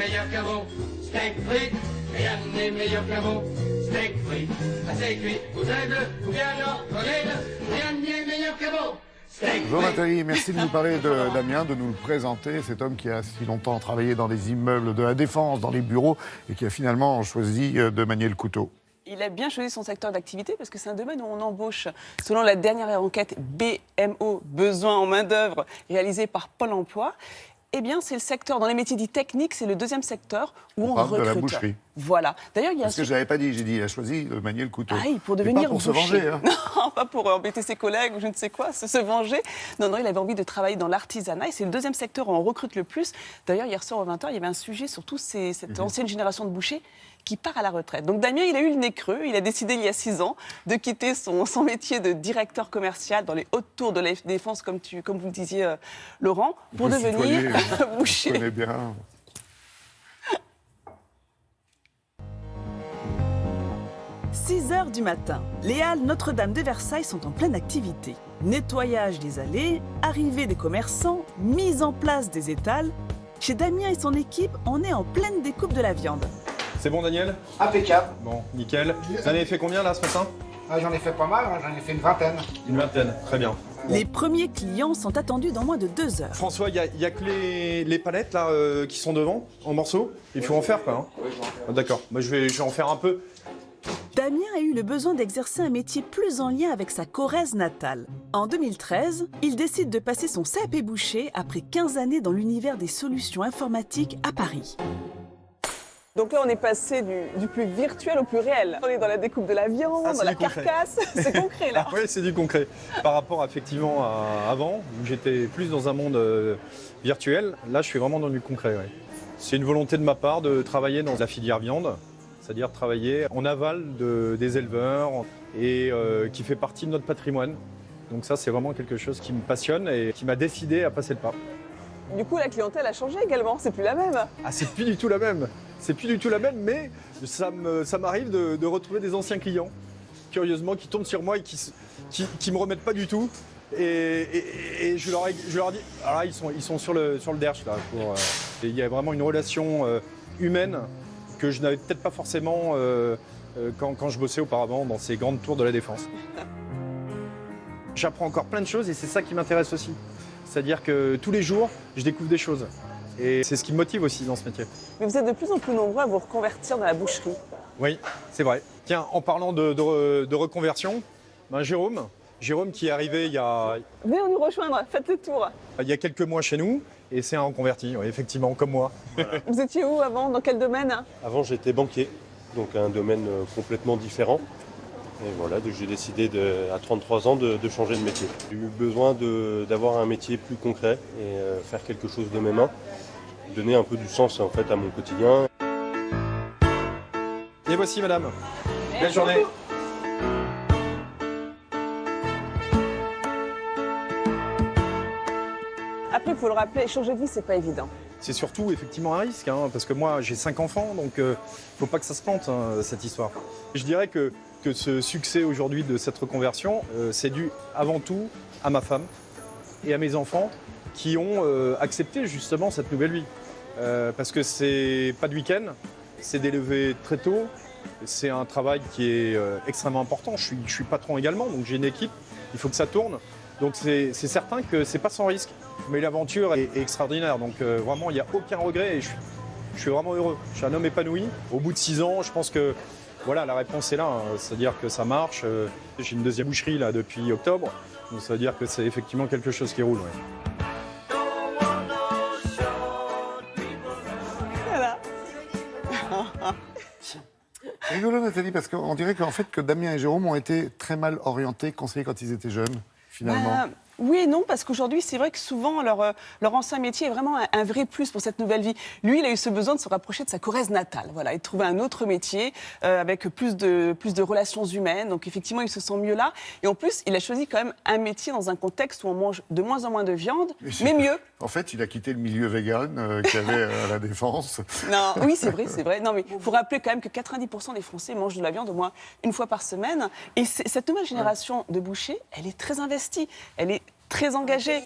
meilleur que vous. Steak frites, rien n'est meilleur que vous. Steak frites, assez cuit, vous êtes bleu, ou bien non, prenez-le, rien n'est meilleur que vous. Bonjour Nathalie, merci de nous parler de Damien, de nous le présenter, cet homme qui a si longtemps travaillé dans les immeubles de la Défense, dans les bureaux, et qui a finalement choisi de manier le couteau. Il a bien choisi son secteur d'activité parce que c'est un domaine où on embauche. Selon la dernière enquête BMO, besoin en main-d'œuvre, réalisée par Pôle emploi, eh bien, c'est le secteur, dans les métiers dits techniques, c'est le deuxième secteur où on recrute. De la boucherie. Voilà. D'ailleurs, il y a Parce que je n'avais pas dit, j'ai dit, il a choisi de manier le couteau. Ah oui, pour devenir pas pour boucher. se venger. Hein. Non, pas pour embêter ses collègues ou je ne sais quoi, se venger. Non, il avait envie de travailler dans l'artisanat et c'est le deuxième secteur où on recrute le plus. D'ailleurs, hier soir, aux 20h, il y avait un sujet sur cette ancienne génération de bouchers qui part à la retraite. Donc Damien, il a eu le nez creux, il a décidé il y a 6 ans de quitter son métier de directeur commercial dans les hautes tours de la Défense, comme vous le disiez, Laurent, pour devenir boucher. Je connais bien. « 6h du matin, les halles Notre-Dame de Versailles sont en pleine activité. Nettoyage des allées, arrivée des commerçants, mise en place des étals. Chez Damien et son équipe, on est en pleine découpe de la viande. C'est bon, Daniel? Impeccable. Bon, nickel. Vous en avez fait combien, là, ce matin? J'en ai fait pas mal, j'en ai fait une vingtaine. Une vingtaine, très bien. Les premiers clients sont attendus dans moins de 2 heures. François, il y a que les palettes, là, qui sont devant, en morceaux. Il faut en faire, quoi. Hein. Oui, je vais en faire. D'accord. Moi, je vais en faire un peu. Damien a eu le besoin d'exercer un métier plus en lien avec sa Corrèze natale. En 2013, il décide de passer son CAP boucher après 15 années dans l'univers des solutions informatiques à Paris. Donc là, on est passé du plus virtuel au plus réel. On est dans la découpe de la viande, dans la carcasse. C'est concret, là. Oui, c'est du concret. Par rapport, effectivement, à avant, où j'étais plus dans un monde virtuel, là, je suis vraiment dans du concret. Ouais. C'est une volonté de ma part de travailler dans la filière viande, c'est-à-dire travailler en aval des éleveurs et qui fait partie de notre patrimoine. Donc ça, c'est vraiment quelque chose qui me passionne et qui m'a décidé à passer le pas. Du coup, la clientèle a changé également, c'est plus la même. Ah, c'est plus du tout la même. C'est plus du tout la même, mais ça m'arrive de retrouver des anciens clients, curieusement, qui tombent sur moi et qui me remettent pas du tout. Et je leur dis, ah là, ils sont sur le derche, là. Il y a vraiment une relation humaine que je n'avais peut-être pas forcément quand je bossais auparavant dans ces grandes tours de la Défense. J'apprends encore plein de choses et c'est ça qui m'intéresse aussi. C'est-à-dire que tous les jours, je découvre des choses. Et c'est ce qui me motive aussi dans ce métier. Mais vous êtes de plus en plus nombreux à vous reconvertir dans la boucherie. Oui, c'est vrai. Tiens, en parlant de reconversion, Jérôme qui est arrivé il y a Venez nous rejoindre, faites le tour. quelques mois chez nous, et c'est un reconverti, oui, effectivement, comme moi. Voilà. Vous étiez où avant? Dans quel domaine? Avant, j'étais banquier, donc un domaine complètement différent. Et voilà, donc j'ai décidé à 33 ans de changer de métier. J'ai eu besoin d'avoir un métier plus concret et faire quelque chose de mes mains, donner un peu du sens en fait à mon quotidien. Et voici, madame. Belle journée. Après, il faut le rappeler, changer de vie, c'est pas évident. C'est surtout effectivement un risque, hein, parce que moi j'ai 5 enfants, donc il ne faut pas que ça se plante, hein, cette histoire. Je dirais que ce succès aujourd'hui de cette reconversion, c'est dû avant tout à ma femme et à mes enfants qui ont accepté justement cette nouvelle vie. Parce que c'est pas de week-end, c'est d'élever très tôt, c'est un travail qui est extrêmement important. Je suis patron également, donc j'ai une équipe, il faut que ça tourne. Donc c'est certain que c'est pas sans risque, mais l'aventure est extraordinaire. Donc vraiment, il n'y a aucun regret et je suis vraiment heureux. Je suis un homme épanoui. Au bout de 6 ans, je pense que voilà, la réponse est là. Hein. C'est-à-dire que ça marche. J'ai une deuxième boucherie là depuis octobre. Donc ça veut dire que c'est effectivement quelque chose qui roule. Ouais. Voilà. C'est rigolo Nathalie, parce qu'on dirait qu'en fait que Damien et Jérôme ont été très mal orientés, conseillés quand ils étaient jeunes, finalement. Oui et non, parce qu'aujourd'hui, c'est vrai que souvent, leur ancien métier est vraiment un vrai plus pour cette nouvelle vie. Lui, il a eu ce besoin de se rapprocher de sa Corrèze natale, voilà, et de trouver un autre métier avec plus de relations humaines. Donc, effectivement, il se sent mieux là. Et en plus, il a choisi quand même un métier dans un contexte où on mange de moins en moins de viande, mais mieux. En fait, il a quitté le milieu vegan qu'il y avait à la Défense. Non, oui, c'est vrai, c'est vrai. Non, mais il faut rappeler quand même que 90% des Français mangent de la viande au moins une fois par semaine. Et cette nouvelle génération de bouchers, elle est très investie, elle est très engagée.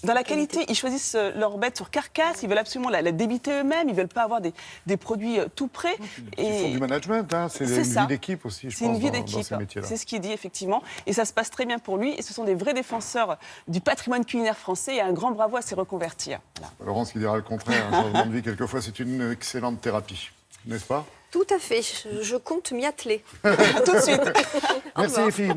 Dans la qualité, ils choisissent leur bête sur carcasse, ils veulent absolument la débiter eux-mêmes, ils ne veulent pas avoir des produits tout prêts. Ils font du management, hein. C'est une ça. vie d'équipe aussi, je C'est pense, une vie dans d'équipe, ces métiers-là. c'est ce qu'il dit effectivement. Et ça se passe très bien pour lui. Et ce sont des vrais défenseurs du patrimoine culinaire français. Et un grand bravo à ces reconvertir. Voilà. Laurence qui dira le contraire, un changement de vie, quelquefois, c'est une excellente thérapie, n'est-ce pas? Tout à fait. Je compte m'y atteler. À tout de suite. Merci les filles.